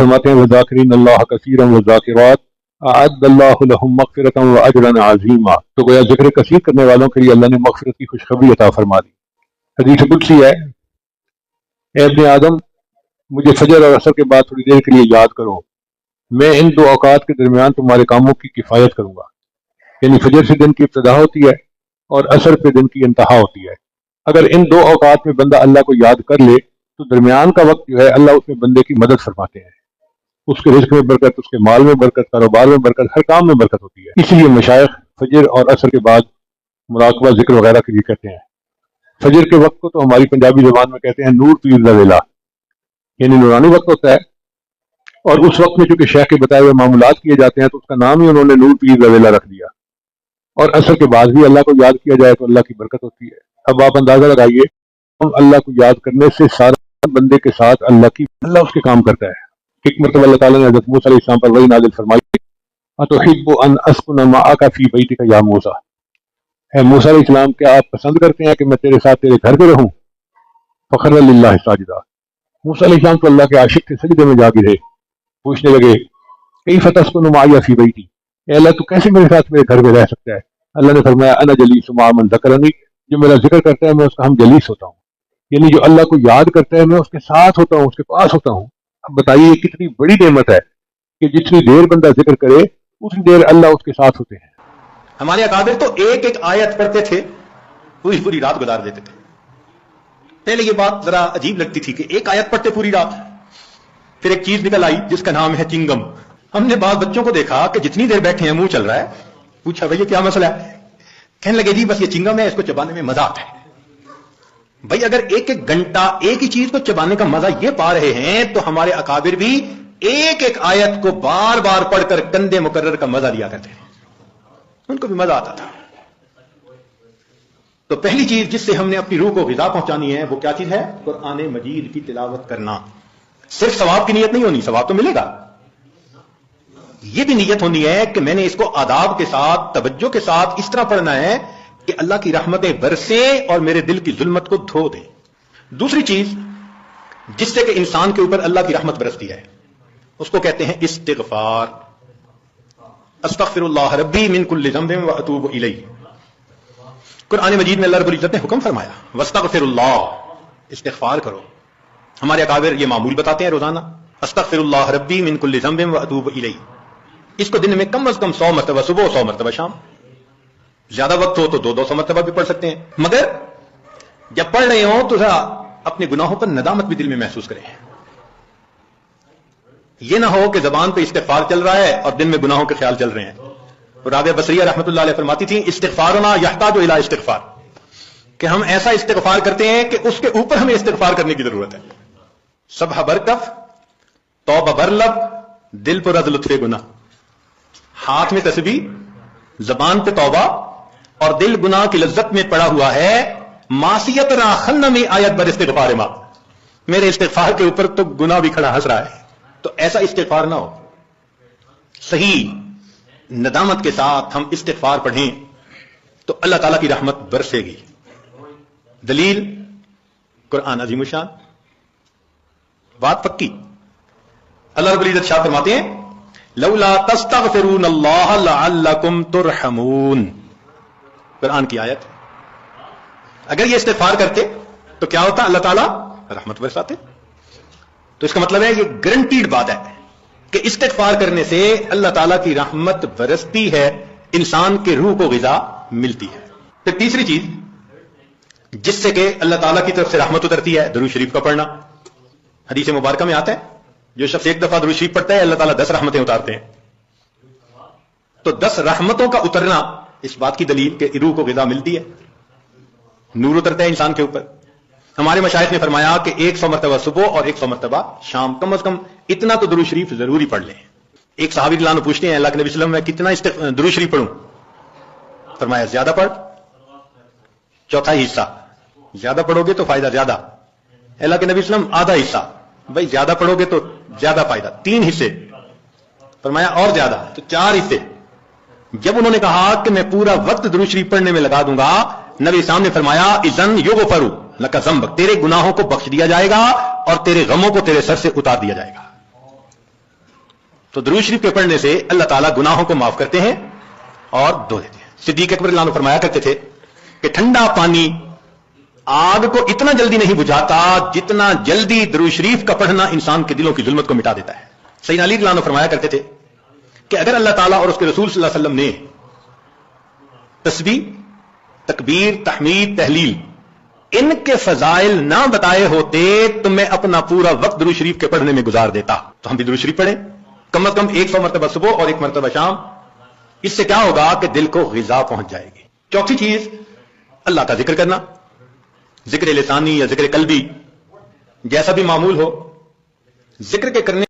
फरमाते हैं वज़ाकिरीन अल्लाह कसीरन वज़ाकिरात अअद्दल्लाहु लहुम मग़फ़िरतन व अजरन अज़ीमा। तो गोया जिक्र कसीर करने वालों के लिए अल्लाह ने मग़फ़िरत की खुशखबरी अता फरमा दी। हदीस कुदसी है, ए इब्ने आदम, मुझे फजर और असर के बाद थोड़ी देर के लिए याद करो, मैं इन दो औकात के दरमियान तुम्हारे कामों की किफ़ायत करूंगा। यानी फजर से दिन की इब्तिदा होती है और असर पे दिन की इंतहा होती है। अगर इन दो औकात में बंदा अल्लाह को याद कर ले तो दरमियान का वक्त जो है अल्लाह उसमें बंदे की मदद फरमाते हैं। उसके रिस्क में बरकत, उसके माल में बरकत, कारोबार में बरकत, हर काम में बरकत होती है। इसलिए मशाइख फजर और असर के बाद मुराकबा जिक्र वगैरह के लिए कहते हैं। फजर के वक्त को तो हमारी पंजाबी ज़बान में कहते हैं नूर पीर दा वेला, यानी नूरानी वक्त होता है। और उस वक्त में चूंकि शेख के बताए हुए मामूलात किए जाते हैं तो उसका नाम ही उन्होंने नूर पीर दा वेला रख दिया। और असर के बाद भी अल्लाह को याद किया जाए तो अल्लाह की बरकत होती है। अब आप अंदाजा लगाइए, हम अल्लाह को याद करने से सारा बंदे के साथ अल्लाह उसके काम करता है। एक मरतबा अल्लाह ताला ने हज़रत मूसा अलैहिस्सलाम पर वही नाज़िल फरमाई, अतुहिब्बु अन अस्कुना मअका फी बैतिका या मूसा। है मूसा अलैहिस्सलाम, क्या आप पसंद करते हैं कि मैं तेरे साथ तेरे घर पे रहूं? फखर्र लिल्लाहि साजिदा। मूसा अलैहिस्सलाम तो अल्लाह के आशिक थे, सजदे में जा गिरे, पूछने लगे कैफ़ तस्कुनु मअया फी बैती, अल्लाह तू कैसे मेरे साथ मेरे घर में रह सकता है? अल्लाह ने फरमाया अना जलीसु मअ मन ज़करनी, जो मेरा जिक्र करता है मैं उसका हम जलीस होता हूँ। यानी जो अल्लाह को याद करता है मैं उसके साथ होता हूँ, उसके पास होता हूँ। अब बताइए कितनी बड़ी नेमत है कि जितनी देर बंदा जिक्र करे उतनी देर अल्लाह उसके साथ होते हैं। हमारे अकाबिर तो एक एक आयत पढ़ते थे, पूरी पूरी रात गुजार देते थे। पहले ये बात जरा अजीब लगती थी कि एक आयत पढ़ते पूरी रात। फिर एक चीज निकल आई जिसका नाम है चिंगम। हमने बाल बच्चों को देखा कि जितनी देर बैठे हैं मुंह चल रहा है। पूछा भैया क्या मसला है? कहने लगे जी बस ये चिंगम है, इसको चबाने में मजा आता है। भाई अगर एक एक घंटा एक ही चीज को चबाने का मजा ये पा रहे हैं तो हमारे अकाबिर भी एक एक आयत को बार बार पढ़कर कंदे मुकर्रर का मजा लिया करते थे, उनको भी मजा आता था। तो पहली चीज जिससे हमने अपनी रूह को ग़िज़ा पहुंचानी है वो क्या चीज है? कुरान मजीद की तिलावत करना। सिर्फ सवाब की नियत नहीं होनी, सवाब तो मिलेगा, यह भी नियत होनी है कि मैंने इसको आदाब के साथ, तवज्जो के साथ इस तरह पढ़ना है कि अल्लाह की रहमतें बरसे और मेरे दिल की जुल्मत को धो दे। दूसरी चीज जिससे कि इंसान के ऊपर अल्लाह की रहमत बरसती है उसको कहते हैं इस्तिग़फ़ार। अस्तग़फ़िरुल्लाह रब्बी मिन कुल्लि ज़ंबिन व अतूबु इलैहि। कुरान मजीद में अल्लाह रब्बुल इज़्ज़त ने हुक्म फरमाया वस्तग़फ़िरुल्लाह, इस्तिग़फ़ार करो। हमारे अकाबिर ये मामूल बताते हैं रोजाना, अस्तग़फ़िरुल्लाह रब्बी मिन कुल्लि ज़ंबिन व अतूबु इलैहि। इसको दिन में कम से कम 100 मरतबा सुबह, 100 मरतबा शाम, ज्यादा वक्त हो तो 200 मरतबा भी पढ़ सकते हैं। मगर जब पढ़ रहे हो तो जरा अपने गुनाहों पर नदामत भी दिल में महसूस करें। यह ना हो कि जबान पे इस्तिग़फ़ार चल रहा है और दिन में गुनाहों के ख्याल चल रहे हैं। राबिया बसरिया रहमतुल्लाह अलैहा फरमाती थी इस्तिग़फ़ारुना यहताजु इला इस्तिग़फ़ार, कि हम ऐसा इस्तिग़फ़ार करते हैं कि उसके ऊपर हमें इस्तिग़फ़ार करने की जरूरत है। सबह बरकफ, तौबा बरलब, दिल पर रज़ लुत्फ़े गुनाह। हाथ में तस्बीह, जबान पे तौबा और दिल गुनाह की लज्जत में पड़ा हुआ है। मासियत राखन में आयत बर इस्तिग़फ़ार मा, मेरे इस्तिग़फ़ार के ऊपर तो गुनाह भी खड़ा हंस रहा है। तो ऐसा इस्तिग़फ़ार ना हो, सही नदामत के साथ हम इस्तिग़फ़ार पढ़ें तो अल्लाह ताला की रहमत बरसेगी। दलील कुरान अज़ीम शान, बात पक्की। अल्लाह रब्बुल इज़्ज़त शाह फरमाते हैं लौला तस्तग़फ़िरूनल्लाह लअल्लकुम तुरहमून। कुरान की आयत, अगर ये इस्तिग़फ़ार करते तो क्या होता? अल्लाह ताला रहमत बरसाते। तो इसका मतलब है ये गारंटीड बात है कि इस्तिग़फ़ार करने से अल्लाह ताला की रहमत बरसती है, इंसान के रूह को ग़िज़ा मिलती है। फिर तीसरी चीज जिससे कि अल्लाह ताला की तरफ से रहमत उतरती है, दुरूद शरीफ का पढ़ना। हदीस मुबारक में आता है जो शख्स एक दफा दुरूद शरीफ पढ़ता है अल्लाह ताला 10 रहमतें उतारते हैं। तो 10 रहमतों का उतरना इस बात की दलील कि रूह को ग़िज़ा मिलती है, नूर उतरता है इंसान के ऊपर। हमारे मशाइख ने फरमाया कि 100 मरतबा सुबह और 100 मरतबा शाम, कम से कम इतना तो दुरूद शरीफ जरूरी पढ़ लें। एक सहाबी रज़ियल्लाहु अन्हु पूछते हैं अल्लाह के नबी सल्लल्लाहु अलैहि वसल्लम मैं कितना दुरूद शरीफ पढ़ूं? फरमाया ज्यादा पढ़, चौथा हिस्सा। ज्यादा पढ़ोगे तो फायदा ज्यादा। अल्लाह के नबी सल्लल्लाहु अलैहि वसल्लम आधा हिस्सा, भाई ज्यादा पढ़ोगे तो ज्यादा फायदा। 3 हिस्से, फरमाया और ज्यादा तो 4 हिस्से। जब उन्होंने कहा कि मैं पूरा वक्त दुरूद शरीफ पढ़ने में लगा दूंगा, नबी सामने फरमाया इज़न युग़फ़रु लका ज़ंबक, तेरे गुनाहों को बख्श दिया जाएगा और तेरे गमों को तेरे सर से उतार दिया जाएगा। تو درود شریف کے پڑھنے سے اللہ تعالیٰ گناہوں کو معاف کرتے ہیں اور دھو دیتے ہیں. صدیق اکبر رضی اللہ عنہ فرمایا کرتے تھے کہ ٹھنڈا پانی آگ کو اتنا جلدی نہیں بجھاتا جتنا جلدی درود شریف کا پڑھنا انسان کے دلوں کی ظلمت کو مٹا دیتا ہے. سیدنا علی رضی اللہ عنہ فرمایا کرتے تھے کہ اگر اللہ تعالیٰ اور اس کے رسول صلی اللہ علیہ وسلم نے تسبیح، تکبیر، تحمید، تحلیل ان کے فضائل نہ بتائے ہوتے تو میں اپنا پورا وقت درود شریف کے پڑھنے میں گزار دیتا. تو ہم بھی درود شریف پڑھیں کم از کم 100 مرتبہ صبح اور 1 مرتبہ شام. اس سے کیا ہوگا کہ دل کو غذا پہنچ جائے گی. چوتھی چیز اللہ کا ذکر کرنا، ذکر لسانی یا ذکر قلبی جیسا بھی معمول ہو، ذکر کے کرنے